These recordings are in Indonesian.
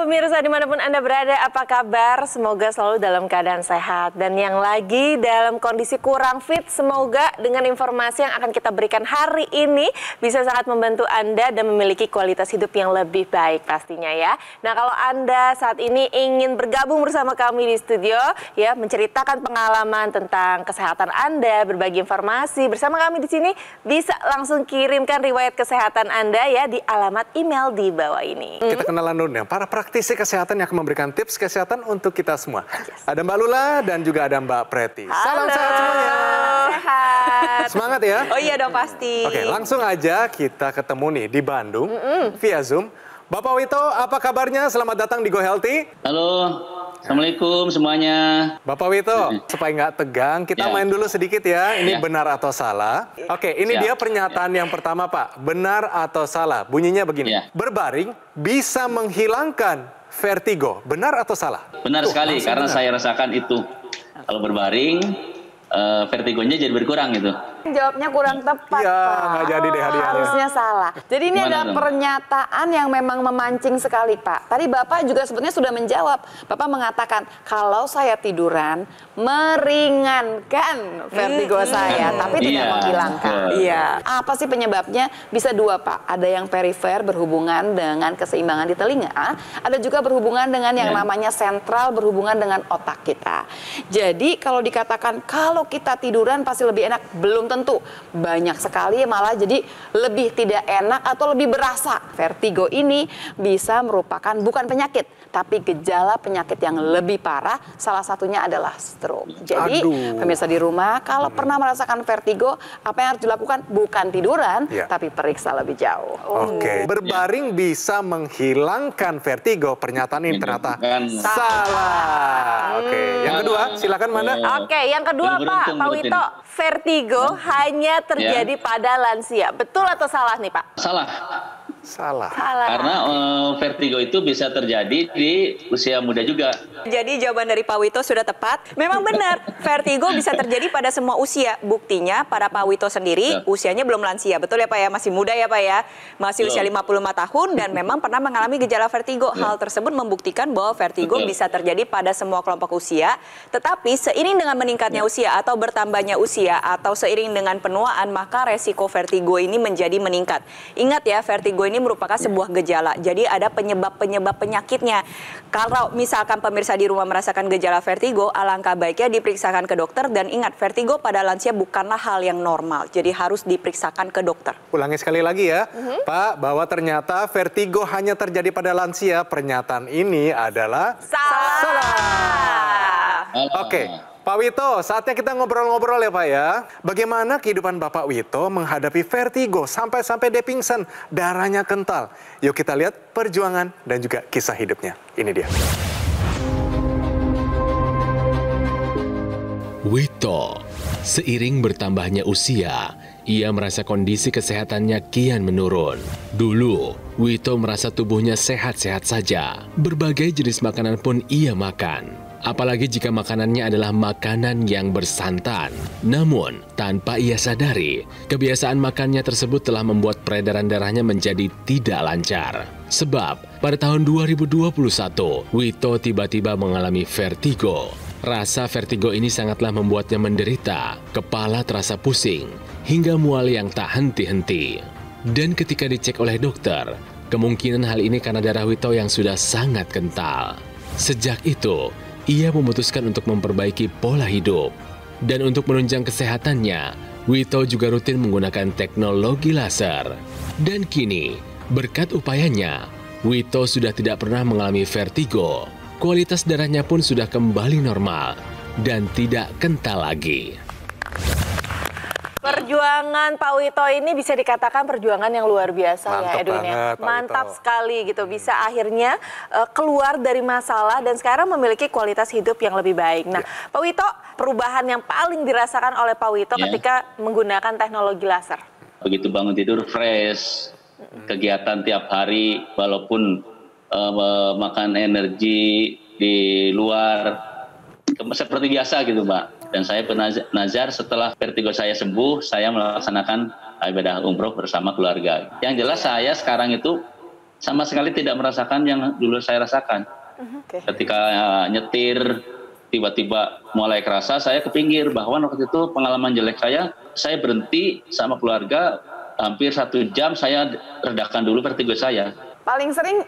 pemirsa dimanapun Anda berada, apa kabar? Semoga selalu dalam keadaan sehat. Dan yang lagi dalam kondisi kurang fit, semoga dengan informasi yang akan kita berikan hari ini bisa sangat membantu Anda dan memiliki kualitas hidup yang lebih baik pastinya ya. Nah, kalau Anda saat ini ingin bergabung bersama kami di studio ya, menceritakan pengalaman tentang kesehatan Anda, berbagi informasi bersama kami di sini, bisa langsung kirimkan riwayat kesehatan Anda ya di alamat email di bawah ini. Kita kenalan dulu ya, para praktisi kesehatan yang akan memberikan tips kesehatan untuk kita semua. Ada Mbak Lula dan juga ada Mbak Preti. Salam sehat semuanya. Sehat. Semangat ya. Oh iya dong pasti. Oke, langsung aja kita ketemu nih di Bandung via Zoom. Bapak Wito, apa kabarnya? Selamat datang di Go Healthy. Halo, Assalamualaikum semuanya. Bapak Wito, supaya nggak tegang, kita main dulu sedikit ya. Ini benar atau salah. Oke, ini dia pernyataan yang pertama Pak. Benar atau salah? Bunyinya begini. Berbaring bisa menghilangkan vertigo. Benar atau salah? Benar sekali, karena saya rasakan itu. Kalau berbaring, vertigonya jadi berkurang gitu. Jawabnya kurang tepat, Iya, Pak. nggak jadi deh hadiahnya. Harusnya salah. Jadi ini adalah pernyataan yang memang memancing sekali, Pak. Tadi Bapak juga sebetulnya sudah menjawab. Bapak mengatakan, kalau saya tiduran, meringankan vertigo saya, tapi tidak menghilangkan. Iya. Apa sih penyebabnya? Bisa dua, Pak. Ada yang perifer berhubungan dengan keseimbangan di telinga. Ada juga berhubungan dengan yang namanya sentral, berhubungan dengan otak kita. Jadi kalau dikatakan, kalau kita tiduran pasti lebih enak, belum tentu. Banyak sekali malah jadi lebih tidak enak atau lebih berasa. Vertigo ini bisa merupakan bukan penyakit, tapi gejala penyakit yang lebih parah. Salah satunya adalah stroke. Jadi pemirsa di rumah, kalau pernah merasakan vertigo, apa yang harus dilakukan? Bukan tiduran, tapi periksa lebih jauh. Oke, berbaring bisa menghilangkan vertigo. Pernyataan ini ternyata salah. Oke, yang kedua, silakan Mana. Oke, yang kedua Pak Wito, vertigo hanya terjadi pada lansia. Betul atau salah nih Pak? Salah. Karena vertigo itu bisa terjadi di usia muda juga. Jadi jawaban dari Pak Wito sudah tepat. Memang benar, vertigo bisa terjadi pada semua usia. Buktinya pada Pak Wito sendiri usianya belum lansia. Betul ya Pak ya? Masih muda ya Pak ya? Masih usia 55 tahun dan memang pernah mengalami gejala vertigo. Hal tersebut membuktikan bahwa vertigo bisa terjadi pada semua kelompok usia. Tetapi seiring dengan meningkatnya usia atau bertambahnya usia atau seiring dengan penuaan, maka resiko vertigo ini menjadi meningkat. Ingat ya, vertigo ini merupakan sebuah gejala. Jadi ada penyebab-penyebab penyakitnya. Kalau misalkan pemirsa di rumah merasakan gejala vertigo, alangkah baiknya diperiksakan ke dokter. Dan ingat, vertigo pada lansia bukanlah hal yang normal. Jadi harus diperiksakan ke dokter. Ulangi sekali lagi ya, Pak, bahwa ternyata vertigo hanya terjadi pada lansia. Pernyataan ini adalah salah. Oke. Pak Wito, saatnya kita ngobrol-ngobrol ya Pak ya. Bagaimana kehidupan Bapak Wito menghadapi vertigo sampai-sampai dia pingsan, darahnya kental. Yuk kita lihat perjuangan dan juga kisah hidupnya. Ini dia. Wito, seiring bertambahnya usia, ia merasa kondisi kesehatannya kian menurun. Dulu, Wito merasa tubuhnya sehat-sehat saja. Berbagai jenis makanan pun ia makan. Apalagi jika makanannya adalah makanan yang bersantan. Namun, tanpa ia sadari, kebiasaan makannya tersebut telah membuat peredaran darahnya menjadi tidak lancar. Sebab, pada tahun 2021, Wito tiba-tiba mengalami vertigo. Rasa vertigo ini sangatlah membuatnya menderita, kepala terasa pusing, hingga mual yang tak henti-henti. Dan ketika dicek oleh dokter, kemungkinan hal ini karena darah Wito yang sudah sangat kental. Sejak itu, ia memutuskan untuk memperbaiki pola hidup. Dan untuk menunjang kesehatannya, Wito juga rutin menggunakan teknologi laser. Dan kini, berkat upayanya, Wito sudah tidak pernah mengalami vertigo. Kualitas darahnya pun sudah kembali normal dan tidak kental lagi. Perjuangan Pak Wito ini bisa dikatakan perjuangan yang luar biasa. Mantap ya Edwin ya. banget, Pak Mantap Wito. sekali gitu, bisa akhirnya keluar dari masalah dan sekarang memiliki kualitas hidup yang lebih baik. Nah, Pak Wito, perubahan yang paling dirasakan oleh Pak Wito ketika menggunakan teknologi laser. Begitu bangun tidur fresh, kegiatan tiap hari walaupun makan energi di luar seperti biasa gitu Mbak. Dan saya bernazar setelah vertigo saya sembuh, saya melaksanakan ibadah umroh bersama keluarga. Yang jelas saya sekarang itu sama sekali tidak merasakan yang dulu saya rasakan. Ketika nyetir, tiba-tiba mulai kerasa, saya kepinggir bahwa waktu itu pengalaman jelek saya berhenti sama keluarga, hampir 1 jam saya redakan dulu vertigo saya. Paling sering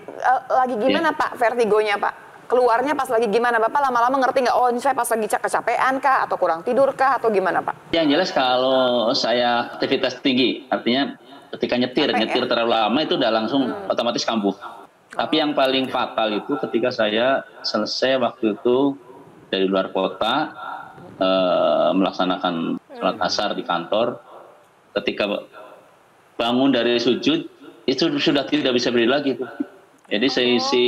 lagi gimana Pak vertigonya Pak? Keluarnya pas lagi gimana? Bapak lama-lama ngerti nggak, oh ini saya pas lagi kecapean kah, atau kurang tidur kah, atau gimana Pak? Yang jelas kalau saya aktivitas tinggi, artinya ketika nyetir terlalu lama itu udah langsung otomatis kambuh. Tapi yang paling fatal itu ketika saya selesai waktu itu dari luar kota, melaksanakan sholat asar di kantor, ketika bangun dari sujud, itu sudah tidak bisa berdiri lagi tuh. Jadi seisi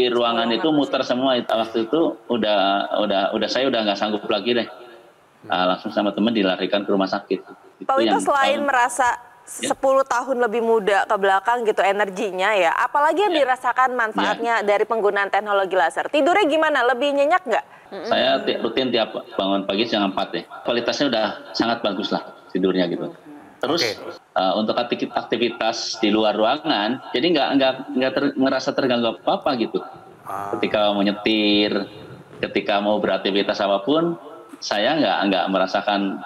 ruangan itu muter semua. Waktu itu saya udah nggak sanggup lagi deh. Langsung sama teman dilarikan ke rumah sakit. Pak Wito selain merasa 10 tahun lebih muda ke belakang gitu energinya ya, apalagi yang dirasakan manfaatnya dari penggunaan teknologi laser? Tidurnya gimana? Lebih nyenyak nggak? Saya rutin tiap bangun pagi jam 4 ya. Kualitasnya udah sangat bagus lah tidurnya gitu. Terus untuk aktivitas di luar ruangan, jadi nggak ngerasa terganggu apa-apa gitu. Ketika mau nyetir, ketika mau beraktivitas apapun, saya nggak merasakan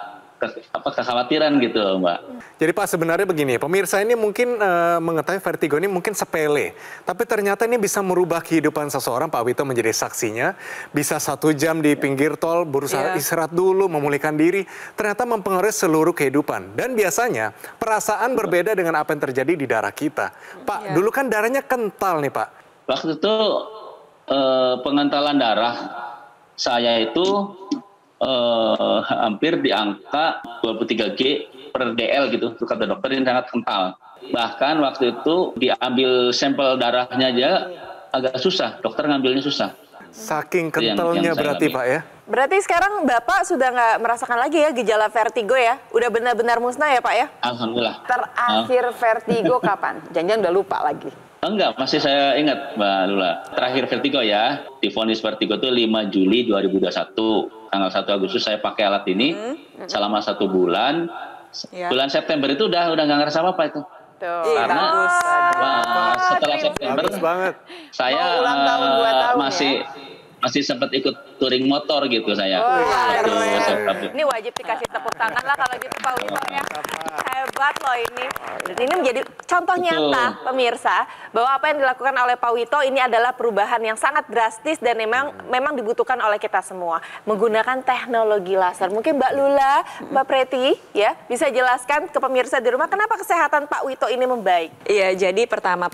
kekhawatiran gitu loh, Mbak. Jadi Pak, sebenarnya begini, pemirsa ini mungkin mengetahui vertigo ini mungkin sepele, tapi ternyata ini bisa merubah kehidupan seseorang. Pak Wito menjadi saksinya, bisa 1 jam di pinggir tol, berusaha istirahat dulu, memulihkan diri, ternyata mempengaruhi seluruh kehidupan. Dan biasanya perasaan berbeda dengan apa yang terjadi di darah kita. Pak, dulu kan darahnya kental nih Pak. Waktu itu pengentalan darah saya itu hampir di angka 23G per DL gitu, kata dokter, ini sangat kental. Bahkan waktu itu diambil sampel darahnya aja agak susah, dokter ngambilnya susah. Saking kentalnya berarti Pak ya? Berarti sekarang Bapak sudah nggak merasakan lagi ya gejala vertigo ya? Udah benar-benar musnah ya Pak ya? Alhamdulillah. Terakhir vertigo kapan? Jangan-jangan udah lupa lagi. Enggak, masih saya ingat Mbak Lula. Terakhir vertigo ya, divonis vertigo itu 5 Juli 2021. Tanggal 1 Agustus saya pakai alat ini selama 1 bulan. Bulan September itu udah nggak ngerasa apa-apa itu. Karena setelah September saya masih sempat ikut touring motor gitu saya. Ini wajib dikasih tepuk tangan lah kalau gitu Pak Wito ya. Hebat loh ini. Dan ini menjadi contoh nyata pemirsa bahwa apa yang dilakukan oleh Pak Wito ini adalah perubahan yang sangat drastis dan memang dibutuhkan oleh kita semua. Menggunakan teknologi laser. Mungkin Mbak Lula, Mbak Preti ya bisa jelaskan ke pemirsa di rumah kenapa kesehatan Pak Wito ini membaik. Iya, jadi pertama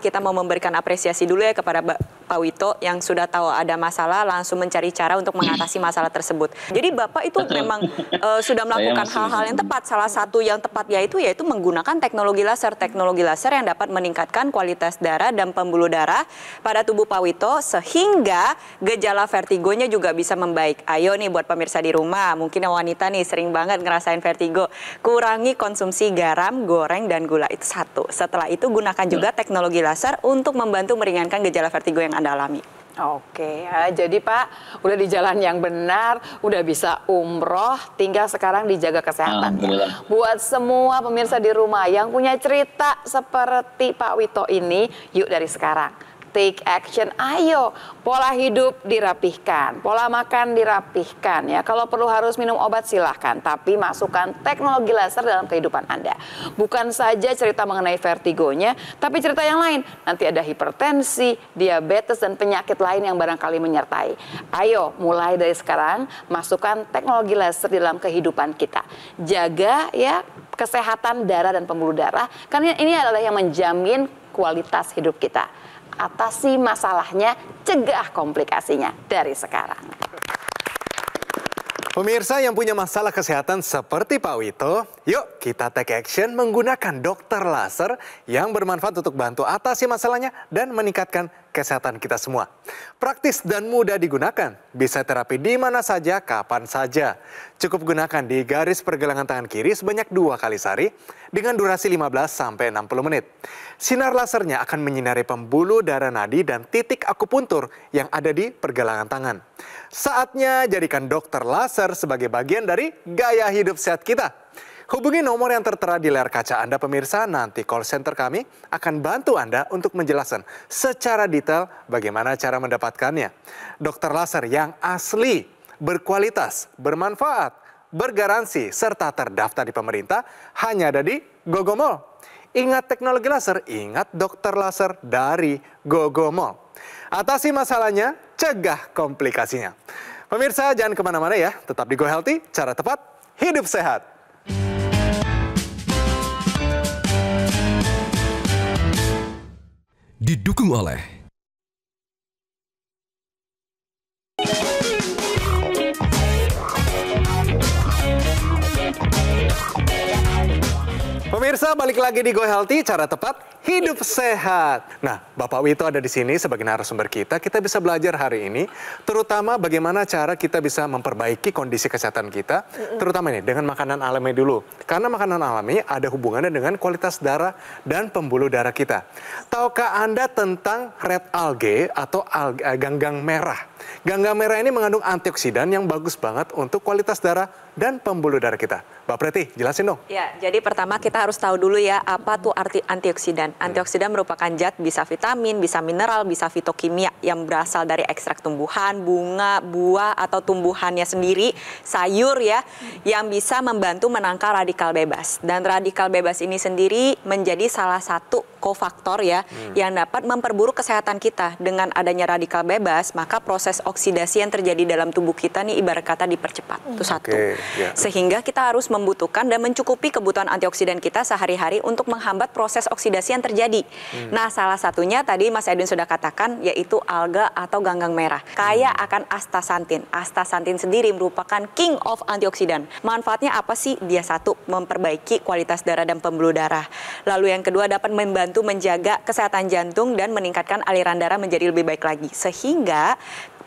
kita mau memberikan apresiasi dulu ya kepada Pak Wito yang sudah tahu ada masalah langsung mencari cara untuk mengatasi masalah tersebut. Jadi Bapak itu memang sudah melakukan hal-hal yang tepat. Salah satu yang tepat yaitu menggunakan teknologi laser. Teknologi laser yang dapat meningkatkan kualitas darah dan pembuluh darah pada tubuh Pak Wito sehingga gejala vertigonya juga bisa membaik. Ayo nih buat pemirsa di rumah, mungkin yang wanita nih sering banget ngerasain vertigo. Kurangi konsumsi garam, goreng, dan gula. Itu satu. Setelah itu gunakan juga teknologi laser untuk membantu meringankan gejala vertigo yang Anda alami. Oke, ya, jadi Pak udah di jalan yang benar, udah bisa umroh, tinggal sekarang dijaga kesehatannya. Buat semua pemirsa di rumah yang punya cerita seperti Pak Wito ini, yuk dari sekarang take action, ayo pola hidup dirapihkan, pola makan dirapihkan ya. Kalau perlu harus minum obat silahkan, tapi masukkan teknologi laser dalam kehidupan Anda. Bukan saja cerita mengenai vertigonya, tapi cerita yang lain. Nanti ada hipertensi, diabetes, dan penyakit lain yang barangkali menyertai. Ayo mulai dari sekarang masukkan teknologi laser dalam kehidupan kita. Jaga ya kesehatan darah dan pembuluh darah, karena ini adalah yang menjamin kualitas hidup kita. Atasi masalahnya, cegah komplikasinya dari sekarang. Pemirsa yang punya masalah kesehatan seperti Pak Wito, yuk kita take action menggunakan dokter laser yang bermanfaat untuk bantu atasi masalahnya dan meningkatkan kesehatan kita semua. Praktis dan mudah digunakan, bisa terapi di mana saja, kapan saja. Cukup gunakan di garis pergelangan tangan kiri sebanyak 2 kali sehari dengan durasi 15-60 menit. Sinar lasernya akan menyinari pembuluh darah nadi dan titik akupuntur yang ada di pergelangan tangan. Saatnya jadikan dokter laser sebagai bagian dari gaya hidup sehat kita. Hubungi nomor yang tertera di layar kaca Anda pemirsa, nanti call center kami akan bantu Anda untuk menjelaskan secara detail bagaimana cara mendapatkannya. Dokter laser yang asli, berkualitas, bermanfaat, bergaransi, serta terdaftar di pemerintah hanya ada di Gogomall. Ingat teknologi laser, ingat dokter laser dari Gogomall. Atasi masalahnya, cegah komplikasinya. Pemirsa jangan kemana-mana ya, tetap di Go Healthy, cara tepat, hidup sehat. Didukung oleh Pemirsa, balik lagi di Go Healthy, cara tepat hidup sehat. Nah, Bapak Wito ada di sini sebagai narasumber kita. Kita bisa belajar hari ini, terutama bagaimana cara kita bisa memperbaiki kondisi kesehatan kita, terutama ini dengan makanan alami dulu. Karena makanan alami ada hubungannya dengan kualitas darah dan pembuluh darah kita. Tahukah Anda tentang red algae atau ganggang merah? Ganggang merah ini mengandung antioksidan yang bagus banget untuk kualitas darah dan pembuluh darah kita. Mbak Preti, jelasin dong. Ya, jadi pertama kita harus tahu dulu ya apa tuh arti antioksidan. Antioksidan merupakan zat bisa vitamin, bisa mineral, bisa fitokimia yang berasal dari ekstrak tumbuhan, bunga, buah atau tumbuhannya sendiri, sayur ya, yang bisa membantu menangkal radikal bebas. Dan radikal bebas ini sendiri menjadi salah satu kofaktor ya yang dapat memperburuk kesehatan kita. Dengan adanya radikal bebas, maka proses oksidasi yang terjadi dalam tubuh kita nih ibarat kata dipercepat. Itu satu. Sehingga kita harus membutuhkan dan mencukupi kebutuhan antioksidan kita sehari-hari untuk menghambat proses oksidasi yang terjadi. Nah, salah satunya tadi Mas Edwin sudah katakan yaitu alga atau ganggang merah. Kaya akan astaxanthin. Astaxanthin sendiri merupakan king of antioksidan. Manfaatnya apa sih? Dia satu, memperbaiki kualitas darah dan pembuluh darah. Lalu yang kedua dapat membantu menjaga kesehatan jantung dan meningkatkan aliran darah menjadi lebih baik lagi. Sehingga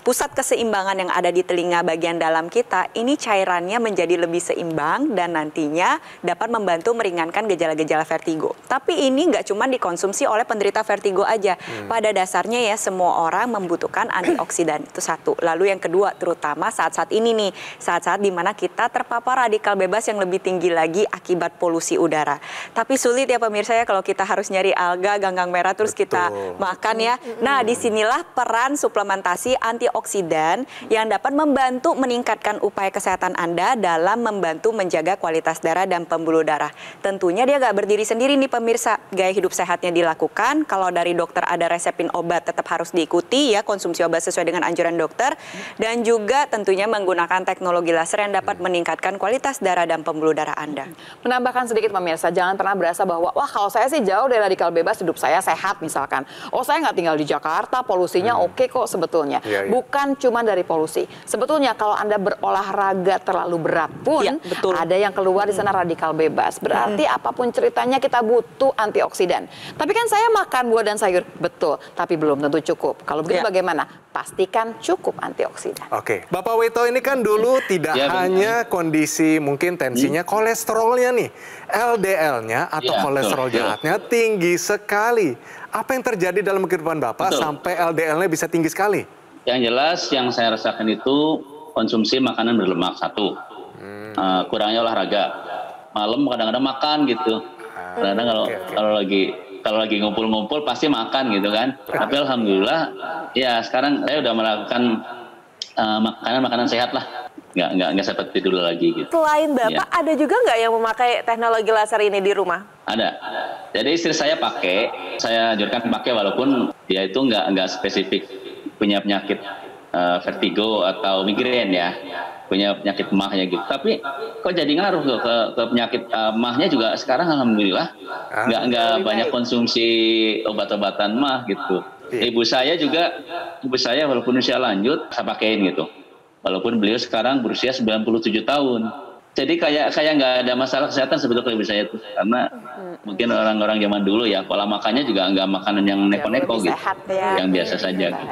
pusat keseimbangan yang ada di telinga bagian dalam kita, ini cairannya menjadi lebih seimbang dan nantinya dapat membantu meringankan gejala-gejala vertigo. Tapi ini nggak cuma dikonsumsi oleh penderita vertigo aja. Pada dasarnya ya semua orang membutuhkan antioksidan, itu satu. Lalu yang kedua, terutama saat-saat ini nih, saat-saat dimana kita terpapar radikal bebas yang lebih tinggi lagi akibat polusi udara. Tapi sulit ya pemirsa ya kalau kita harus nyari alga, ganggang merah terus kita makan ya. Nah, disinilah peran suplementasi antioksidan yang dapat membantu meningkatkan upaya kesehatan Anda dalam membantu menjaga kualitas darah dan pembuluh darah. Tentunya dia nggak berdiri sendiri nih pemirsa, gaya hidup sehatnya dilakukan. Kalau dari dokter ada resepin obat tetap harus diikuti ya, konsumsi obat sesuai dengan anjuran dokter. Dan juga tentunya menggunakan teknologi laser yang dapat meningkatkan kualitas darah dan pembuluh darah Anda. Menambahkan sedikit pemirsa, jangan pernah berasa bahwa wah kalau saya sih jauh dari radikal bebas, hidup saya sehat misalkan. Oh saya nggak tinggal di Jakarta, polusinya oke kok sebetulnya. Bukan cuma dari polusi. Sebetulnya kalau Anda berolahraga terlalu berat pun ada yang keluar di sana radikal bebas. Berarti apapun ceritanya kita butuh antioksidan. Tapi kan saya makan buah dan sayur, betul. Tapi belum tentu cukup. Kalau begitu bagaimana? Pastikan cukup antioksidan. Oke, Bapak Wito ini kan dulu tidak hanya kondisi mungkin tensinya, kolesterolnya nih, LDL-nya atau kolesterol jahatnya tinggi sekali. Apa yang terjadi dalam kehidupan Bapak sampai LDL-nya bisa tinggi sekali? Yang jelas yang saya rasakan itu konsumsi makanan berlemak satu, kurangnya olahraga, malam kadang-kadang makan gitu, kadang-kadang kalau lagi ngumpul-ngumpul pasti makan gitu kan. Tapi alhamdulillah ya sekarang saya udah melakukan makanan sehat lah, nggak seperti dulu lagi gitu. Selain Bapak ada juga nggak yang memakai teknologi laser ini di rumah? Ada. Jadi istri saya pakai, saya anjurkan pakai walaupun dia itu nggak spesifik punya penyakit vertigo atau migrain ya, punya penyakit emahnya gitu. Tapi kok jadi ngaruh ke penyakit emahnya juga sekarang alhamdulillah nggak banyak konsumsi obat-obatan emah gitu. Ibu saya walaupun usia lanjut saya pakein gitu. Walaupun beliau sekarang berusia 97 tahun. Jadi kayak nggak ada masalah kesehatan sebetulnya ibu saya itu, karena mungkin orang-orang zaman dulu ya pola makannya juga nggak makanan yang neko-neko gitu, yang biasa saja gitu.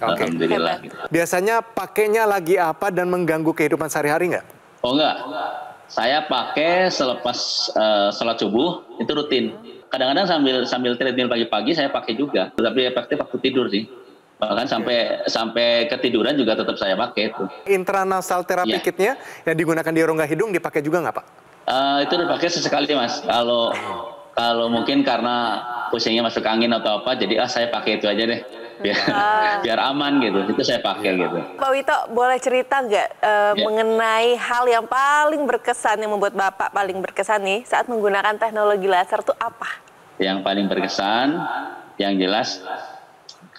Alhamdulillah. Gitu. Biasanya pakainya lagi apa dan mengganggu kehidupan sehari-hari nggak? Oh nggak, saya pakai selepas sholat subuh itu rutin. Kadang-kadang sambil treadmill pagi-pagi saya pakai juga, tapi efektif waktu tidur sih. Bahkan sampai ketiduran juga tetap saya pakai itu. Intranasal terapi kitnya yang digunakan di rongga hidung dipakai juga nggak Pak? Itu dipakai sesekali Mas. Kalau mungkin karena pusingnya masuk angin atau apa, jadi saya pakai itu aja deh. Biar aman gitu, itu saya pakai gitu. Pak Wito, boleh cerita nggak mengenai hal yang paling berkesan, yang membuat Bapak paling berkesan nih saat menggunakan teknologi laser itu apa? Yang paling berkesan, yang jelas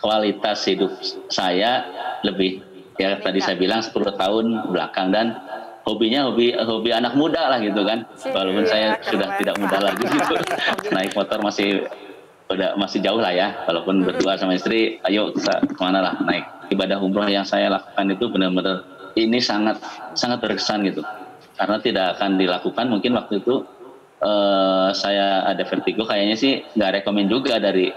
kualitas hidup saya lebih, ya tadi saya bilang 10 tahun belakang, dan hobinya hobi anak muda lah gitu kan. Walaupun saya sudah tidak muda lagi gitu. Naik motor masih jauh lah ya, walaupun berdua sama istri, ayo kita kemana lah naik. Ibadah umroh yang saya lakukan itu benar-benar ini sangat berkesan gitu, karena tidak akan dilakukan mungkin waktu itu saya ada vertigo, kayaknya sih nggak rekomen juga dari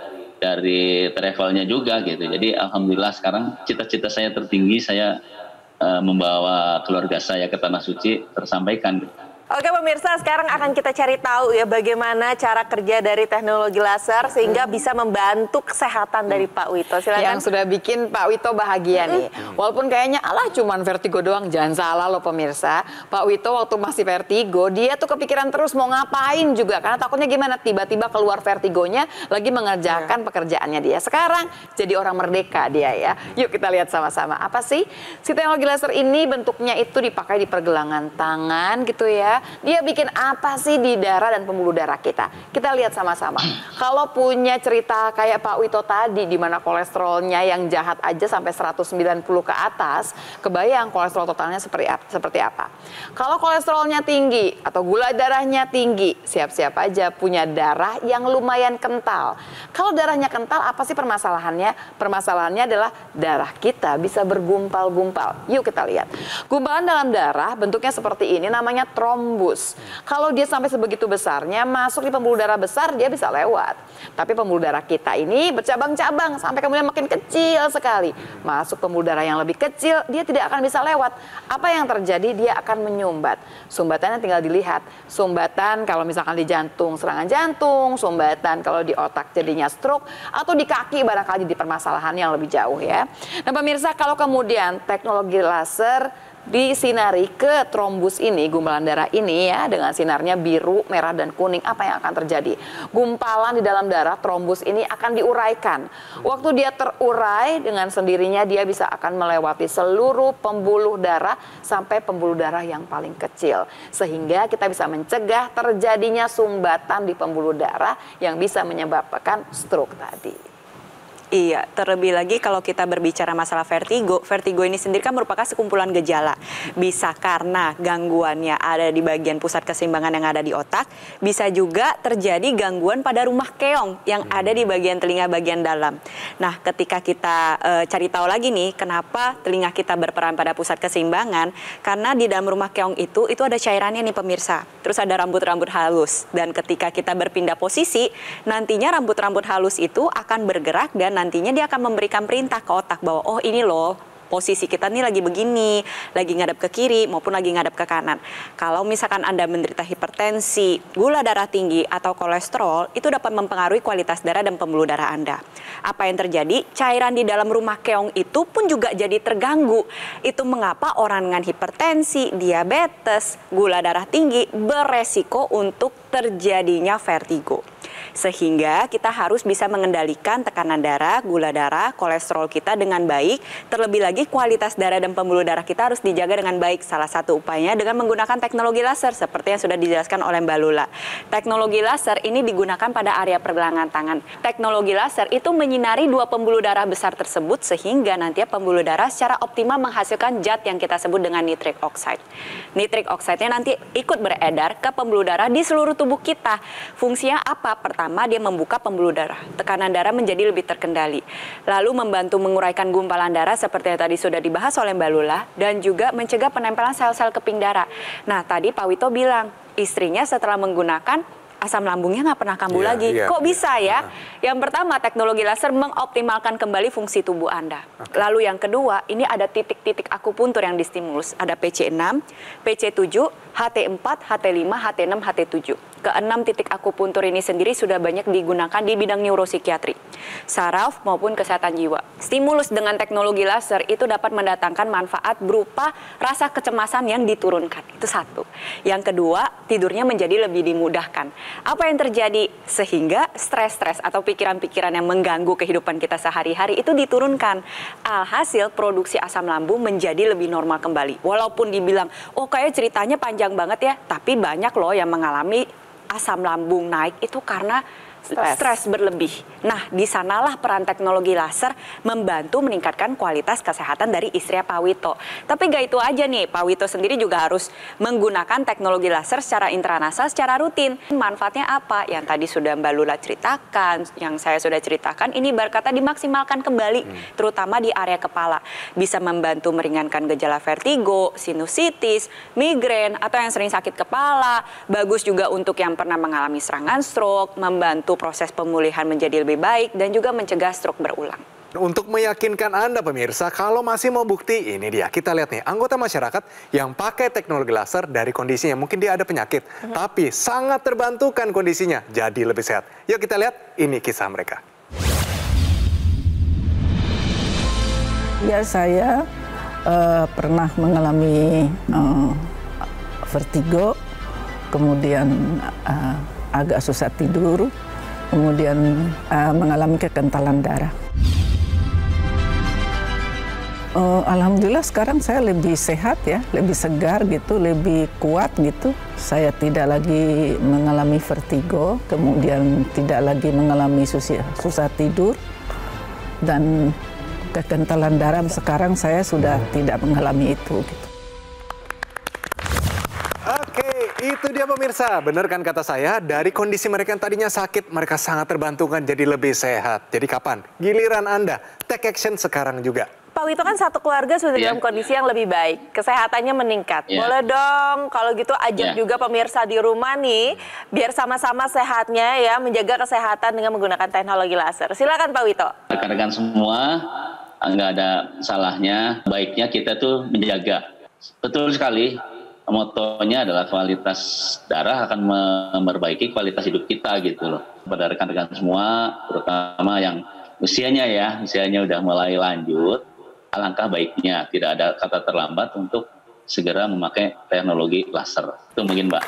travelnya juga gitu. Jadi alhamdulillah sekarang cita-cita saya tertinggi, saya membawa keluarga saya ke Tanah Suci tersampaikan. Oke pemirsa, sekarang akan kita cari tahu ya bagaimana cara kerja dari teknologi laser sehingga bisa membantu kesehatan dari Pak Wito. Silakan. Yang sudah bikin Pak Wito bahagia nih. Walaupun kayaknya alah cuman vertigo doang, jangan salah loh pemirsa. Pak Wito waktu masih vertigo, dia tuh kepikiran terus mau ngapain juga. Karena takutnya gimana, tiba-tiba keluar vertigonya lagi mengerjakan pekerjaannya dia. Sekarang jadi orang merdeka dia ya. Yuk kita lihat sama-sama. Apa sih? Si teknologi laser ini bentuknya itu dipakai di pergelangan tangan gitu ya. Dia bikin apa sih di darah dan pembuluh darah kita? Kita lihat sama-sama. Kalau punya cerita kayak Pak Wito tadi, di mana kolesterolnya yang jahat aja sampai 190 ke atas, kebayang kolesterol totalnya seperti apa? Kalau kolesterolnya tinggi atau gula darahnya tinggi, siap-siap aja punya darah yang lumayan kental. Kalau darahnya kental, apa sih permasalahannya? Permasalahannya adalah darah kita bisa bergumpal-gumpal. Yuk kita lihat. Gumpalan dalam darah bentuknya seperti ini, namanya trombus. Kalau dia sampai sebegitu besarnya, masuk di pembuluh darah besar, dia bisa lewat. Tapi pembuluh darah kita ini bercabang-cabang, sampai kemudian makin kecil sekali. Masuk pembuluh darah yang lebih kecil, dia tidak akan bisa lewat. Apa yang terjadi? Dia akan menyumbat. Sumbatannya tinggal dilihat. Sumbatan kalau misalkan di jantung, serangan jantung. Sumbatan kalau di otak jadinya stroke. Atau di kaki barangkali di permasalahan yang lebih jauh ya. Nah pemirsa, kalau kemudian teknologi laser disinari ke trombus ini, gumpalan darah ini ya, dengan sinarnya biru, merah, dan kuning, apa yang akan terjadi? Gumpalan di dalam darah trombus ini akan diuraikan. Waktu dia terurai, dengan sendirinya dia bisa akan melewati seluruh pembuluh darah sampai pembuluh darah yang paling kecil. Sehingga kita bisa mencegah terjadinya sumbatan di pembuluh darah yang bisa menyebabkan stroke tadi. Iya, terlebih lagi kalau kita berbicara masalah vertigo, vertigo ini sendiri kan merupakan sekumpulan gejala. Bisa karena gangguannya ada di bagian pusat keseimbangan yang ada di otak, bisa juga terjadi gangguan pada rumah keong yang ada di bagian telinga bagian dalam. Nah, ketika kita cari tahu lagi nih, kenapa telinga kita berperan pada pusat keseimbangan, karena di dalam rumah keong itu ada cairannya nih pemirsa, terus ada rambut-rambut halus, dan ketika kita berpindah posisi, nantinya rambut-rambut halus itu akan bergerak dan nantinya dia akan memberikan perintah ke otak bahwa oh ini loh posisi kita nih lagi begini, lagi ngadap ke kiri maupun lagi ngadap ke kanan. Kalau misalkan Anda menderita hipertensi, gula darah tinggi atau kolesterol, itu dapat mempengaruhi kualitas darah dan pembuluh darah Anda. Apa yang terjadi? Cairan di dalam rumah keong itu pun juga jadi terganggu. Itu mengapa orang dengan hipertensi, diabetes, gula darah tinggi beresiko untuk terjadinya vertigo. Sehingga kita harus bisa mengendalikan tekanan darah, gula darah, kolesterol kita dengan baik. Terlebih lagi kualitas darah dan pembuluh darah kita harus dijaga dengan baik. Salah satu upayanya dengan menggunakan teknologi laser seperti yang sudah dijelaskan oleh Mbak Lula. Teknologi laser ini digunakan pada area pergelangan tangan. Teknologi laser itu menyinari dua pembuluh darah besar tersebut sehingga nantinya pembuluh darah secara optimal menghasilkan zat yang kita sebut dengan nitric oxide. Nitric oxide-nya nanti ikut beredar ke pembuluh darah di seluruh tubuh kita. Fungsinya apa? Pertama, dia membuka pembuluh darah. Tekanan darah menjadi lebih terkendali. Lalu membantu menguraikan gumpalan darah seperti yang tadi sudah dibahas oleh Mbak Lula dan juga mencegah penempelan sel-sel keping darah. Nah, tadi Pak Wito bilang istrinya setelah menggunakan asam lambungnya nggak pernah kambuh lagi. Kok bisa ya? Yang pertama, teknologi laser mengoptimalkan kembali fungsi tubuh Anda. Lalu yang kedua, ini ada titik-titik akupuntur yang distimulus. Ada PC6, PC7, HT4, HT5, HT6, HT7. Keenam titik akupuntur ini sendiri sudah banyak digunakan di bidang neuropsikiatri. saraf maupun kesehatan jiwa. Stimulus dengan teknologi laser itu dapat mendatangkan manfaat berupa rasa kecemasan yang diturunkan. Itu satu. Yang kedua, tidurnya menjadi lebih dimudahkan. Apa yang terjadi? Sehingga stres-stres atau pikiran-pikiran yang mengganggu kehidupan kita sehari-hari itu diturunkan. Alhasil produksi asam lambung menjadi lebih normal kembali. Walaupun dibilang, oh kayak ceritanya panjang banget ya, tapi banyak loh yang mengalami asam lambung naik itu karena stres berlebih. Nah, di sanalah peran teknologi laser membantu meningkatkan kualitas kesehatan dari istri Pak Wito. Tapi gak itu aja nih, Pak Wito sendiri juga harus menggunakan teknologi laser secara intranasal secara rutin. Manfaatnya apa? Yang tadi sudah Mbak Lula ceritakan, yang saya sudah ceritakan, ini berkata dimaksimalkan kembali, terutama di area kepala. Bisa membantu meringankan gejala vertigo, sinusitis, migrain, atau yang sering sakit kepala. Bagus juga untuk yang pernah mengalami serangan stroke, membantu proses pemulihan menjadi lebih baik dan juga mencegah stroke berulang. Untuk meyakinkan Anda pemirsa, kalau masih mau bukti, ini dia. Kita lihat nih, anggota masyarakat yang pakai teknologi laser dari kondisinya. Mungkin dia ada penyakit, tapi sangat terbantukan kondisinya, jadi lebih sehat. Yuk kita lihat, ini kisah mereka. Ya, saya pernah mengalami vertigo, kemudian agak susah tidur, kemudian mengalami kekentalan darah. Alhamdulillah sekarang saya lebih sehat ya, lebih segar gitu, lebih kuat gitu. Saya tidak lagi mengalami vertigo, kemudian tidak lagi mengalami susah tidur, dan kekentalan darah sekarang saya sudah tidak mengalami itu gitu. Itu dia pemirsa, benar kan kata saya, dari kondisi mereka yang tadinya sakit, mereka sangat terbantukan jadi lebih sehat. Jadi kapan? Giliran Anda, take action sekarang juga. Pak Wito kan satu keluarga sudah dalam kondisi yang lebih baik, kesehatannya meningkat. Boleh dong, kalau gitu ajak juga pemirsa di rumah nih, biar sama-sama sehatnya ya, menjaga kesehatan dengan menggunakan teknologi laser. Silakan Pak Wito. Rekan-rekan semua, nggak ada salahnya, baiknya kita tuh menjaga. Betul sekali. Motonya adalah kualitas darah akan memperbaiki kualitas hidup kita gitu loh. Pada rekan-rekan semua, terutama yang usianya udah mulai lanjut, alangkah baiknya tidak ada kata terlambat untuk segera memakai teknologi laser. Itu mungkin Mbak.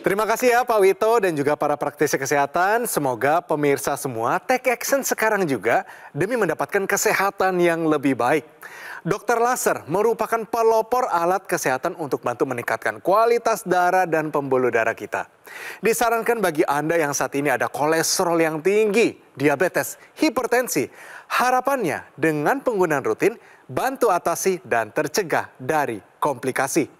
Terima kasih ya Pak Wito dan juga para praktisi kesehatan. Semoga pemirsa semua take action sekarang juga demi mendapatkan kesehatan yang lebih baik. Dokter laser merupakan pelopor alat kesehatan untuk bantu meningkatkan kualitas darah dan pembuluh darah kita. Disarankan bagi Anda yang saat ini ada kolesterol yang tinggi, diabetes, hipertensi, harapannya dengan penggunaan rutin bantu atasi dan tercegah dari komplikasi.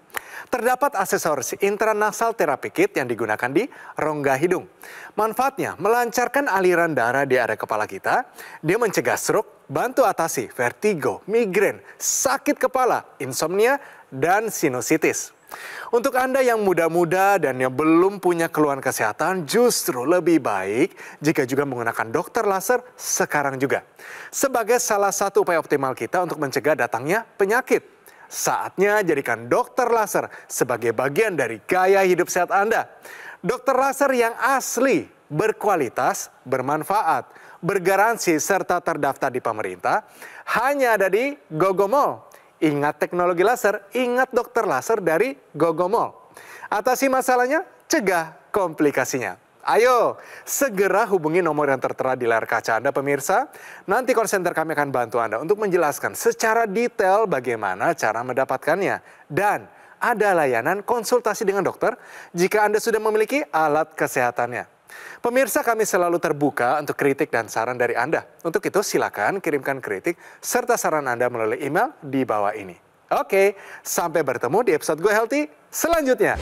Terdapat aksesoris intranasal therapy kit yang digunakan di rongga hidung. Manfaatnya melancarkan aliran darah di area kepala kita, dia mencegah stroke, bantu atasi vertigo, migrain, sakit kepala, insomnia, dan sinusitis. Untuk Anda yang muda-muda dan yang belum punya keluhan kesehatan, justru lebih baik jika juga menggunakan dokter laser sekarang juga. Sebagai salah satu upaya optimal kita untuk mencegah datangnya penyakit. Saatnya jadikan dokter laser sebagai bagian dari gaya hidup sehat Anda. Dokter laser yang asli, berkualitas, bermanfaat, bergaransi, serta terdaftar di pemerintah, hanya ada di Gogomall. Ingat teknologi laser, ingat dokter laser dari Gogomall. Atasi masalahnya, cegah komplikasinya. Ayo, segera hubungi nomor yang tertera di layar kaca Anda pemirsa. Nanti call center kami akan bantu Anda untuk menjelaskan secara detail bagaimana cara mendapatkannya. Dan ada layanan konsultasi dengan dokter jika Anda sudah memiliki alat kesehatannya. Pemirsa, kami selalu terbuka untuk kritik dan saran dari Anda. Untuk itu silakan kirimkan kritik serta saran Anda melalui email di bawah ini. Oke, sampai bertemu di episode Go Healthy selanjutnya.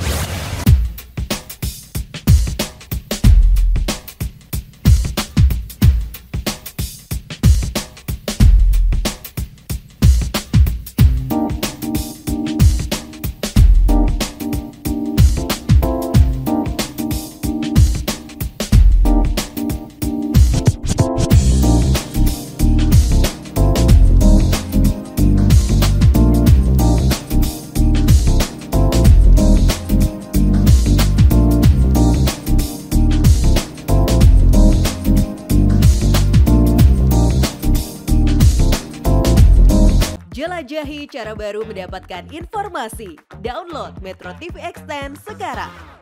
Jelajahi cara baru mendapatkan informasi. Download Metro TV Extend sekarang.